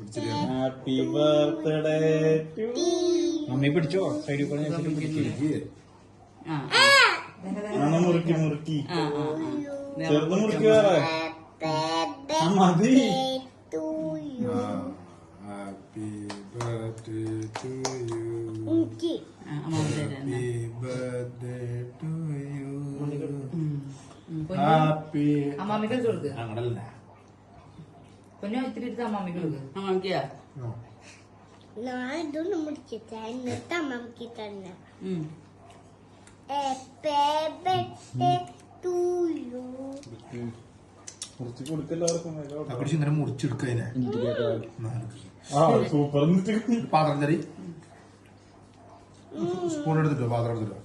Happy birthday mummy പിടിച്ചോ സൈഡിൽ കൂടെ മുറുക്കി മുറുക്കി ചെറുത് മുറുക്കി വേറെ മതി. Happy birthday to you. Happy birthday to you. Happy അമ്മാമിക്ക് കൊടുക്ക്. അങ്ങനല്ല പൊന്നോ ഇത്തിരി എടുത്ത് അമ്മാമിക്ക് കൊടുക്ക്. അമ്മാമിക്കാ ഞാൻ ഇതൊന്ന് മുറിച്ചിട്ട് എന്നിട്ട് അമ്മക്ക് തന്നെ ബർത്ത്ഡേ ടു യു. മുറിച്ച് കൊടുക്കെല്ലാവർക്കും പിടിച്ച് ഇങ്ങനെ മുറിച്ചെടുക്കതിനെ സൂപ്പർ പാത്രം തരി സ്പൂൺ എടുത്തിട്ടോ പാത്രം എടുത്തിട്ടോ.